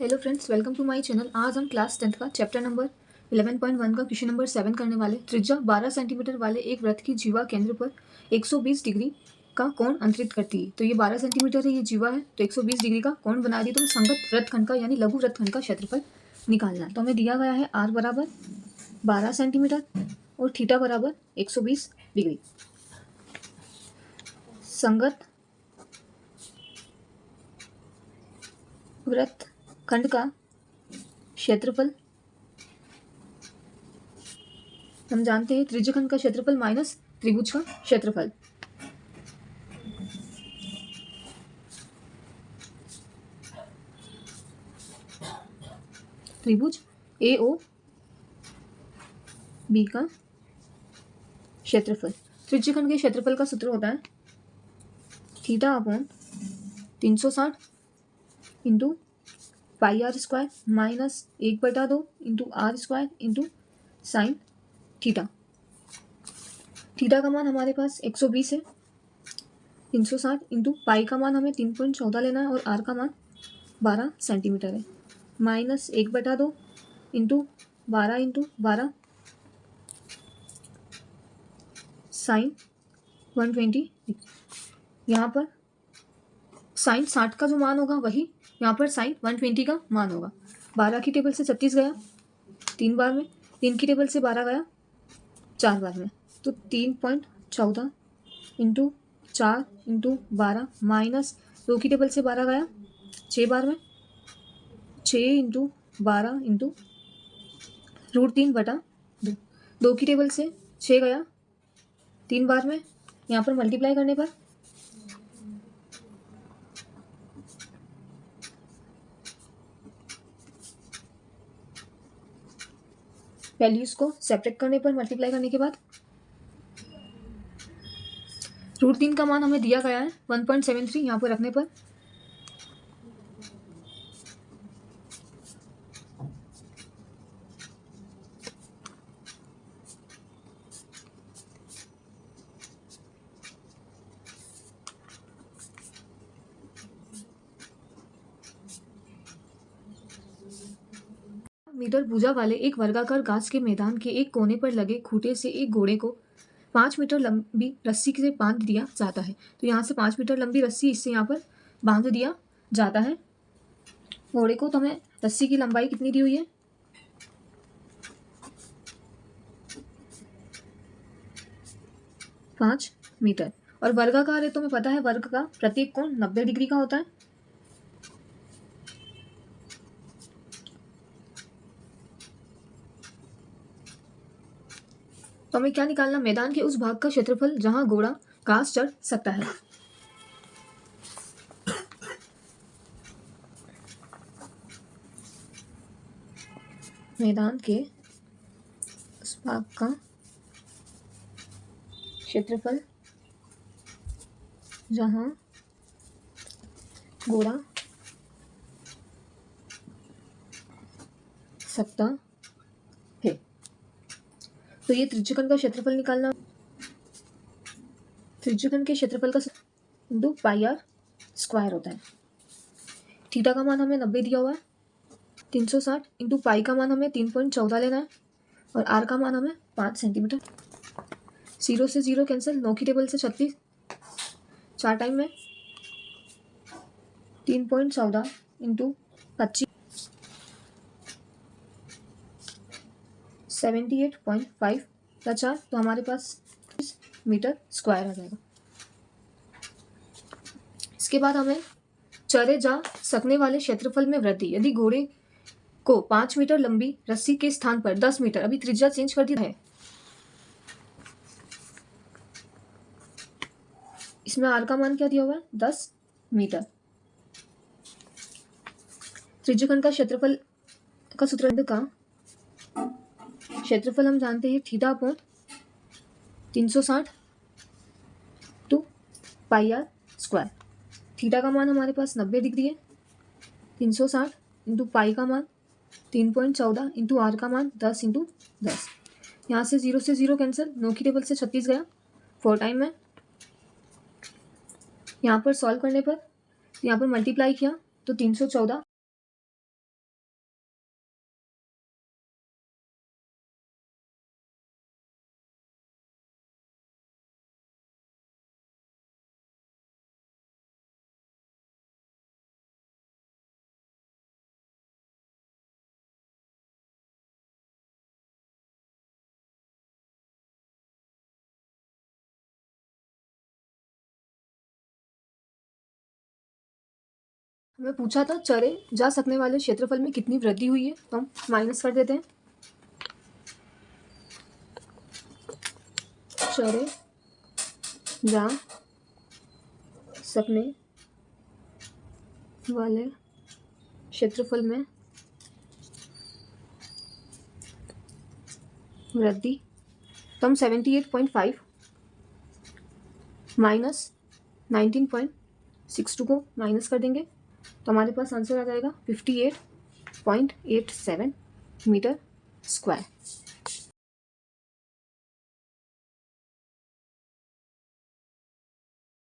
Hello friends, welcome to my channel. आज हम class 10th का चैप्टर नंबर 11.1 का क्वेश्चन नंबर 7 करने वाले। त्रिज्या 12 सेंटीमीटर वाले एक वृत्त की जीवा केंद्र पर 120 डिग्री का कोण अंतरित करती है। तो ये 12 सेंटीमीटर है, ये जीवा है, तो 120 डिग्री का कोण बना दी। तो संगत वृत्तखंड का यानी लघु वृत्तखंड का क्षेत्रफल निकालना है। तो हमें दिया गया है आर बराबर 12 सेंटीमीटर और थीटा बराबर 120 डिग्री। संगत वृत्तखंड का क्षेत्रफल हम जानते हैं त्रिज्यखंड का क्षेत्रफल माइनस त्रिभुज का क्षेत्रफल। त्रिभुज ए ओ बी का क्षेत्रफल। त्रिज्यखंड के क्षेत्रफल का सूत्र होता है theta upon 360 into pi r square minus 1/2 into r square into sine theta. Theta का मान हमारे पास 120 है, 360 इंटू पाई का मान हमें 3.14 लेना है और आर का मान 12 सेंटीमीटर है, माइनस 1/2 इंटू 12 इंटू 12 साइन 120। यहाँ पर साइन 60 का जो मान होगा वही यहाँ पर साइन 120 का मान होगा। 12 की टेबल से 36 गया 3 बार में, 3 की टेबल से 12 गया 4 बार में, तो 3.14 इंटू 4 इंटू 12 माइनस 2 की टेबल से 12 गया 6 बार में, 6 इंटू 12 इंटू √3/2, 2 की टेबल से 6 गया 3 बार में, यहाँ पर मल्टीप्लाई करने पर वैल्यूज को सेपरेट करने पर मल्टीप्लाई करने के बाद √3 का मान हमें दिया गया है 1.73। यहाँ पर रखने पर मीटर भुजा वाले एक वर्गाकार घास के मैदान के एक कोने पर लगे खूंटे से एक घोड़े को 5 मीटर लंबी रस्सी से बांध दिया जाता है। तो यहाँ से 5 मीटर लंबी रस्सी इससे यहाँ पर बांध दिया जाता है घोड़े को। तो हमें रस्सी की लंबाई कितनी दी हुई है 5 मीटर और वर्गाकार है तो हमें पता है वर्ग का प्रत्येक कोण 90 डिग्री का होता है। तो हमें क्या निकालना, मैदान के उस भाग का क्षेत्रफल जहां घोड़ा घास चढ़ सकता है। मैदान के उस भाग का क्षेत्रफल जहां घोड़ा सकता है। तो ये त्रिज्यखंड का क्षेत्रफल निकालना, त्रिज्यखंड के क्षेत्रफल का इंटू पाई आर स्क्वायर होता है। थीटा का मान हमें 90 दिया हुआ है, 360 इंटू पाई का मान हमें 3.14 लेना है और आर का मान हमें 5 सेंटीमीटर। 0 से 0 कैंसिल, 9 की टेबल से 36, 4 टाइम में 3.14 इंटू 25 78.5 का 4, तो हमारे पास मीटर स्क्वायर आ जाएगा। इसके बाद हमें चरे जा सकने वाले क्षेत्रफल में वृद्धि। यदि घोड़े को 5 मीटर लंबी रस्सी के स्थान पर 10 मीटर, अभी त्रिज्या चेंज कर दी है, इसमें आर का मान क्या दिया हुआ है 10 मीटर। त्रिज्यखंड का क्षेत्रफल का सूत्र का क्षेत्रफल हम जानते हैं theta upon 360 to pi r square. Theta का मान हमारे पास 90 डिग्री है, 360 इंटू पाई का मान 3.14 इंटू आर का मान 10 इंटू 10। यहाँ से 0 से 0 कैंसिल, 9 की टेबल से 36 गया 4 टाइम में। यहाँ पर सॉल्व करने पर यहाँ पर मल्टीप्लाई किया तो 314 हमें पूछा था चरे जा सकने वाले क्षेत्रफल में कितनी वृद्धि हुई है, तो हम माइनस कर देते हैं। चरे जा सकने वाले क्षेत्रफल में वृद्धि, तो हम 78.5 माइनस 19.62 को माइनस कर देंगे, तो हमारे पास आंसर आ जाएगा 58.87 मीटर स्क्वायर।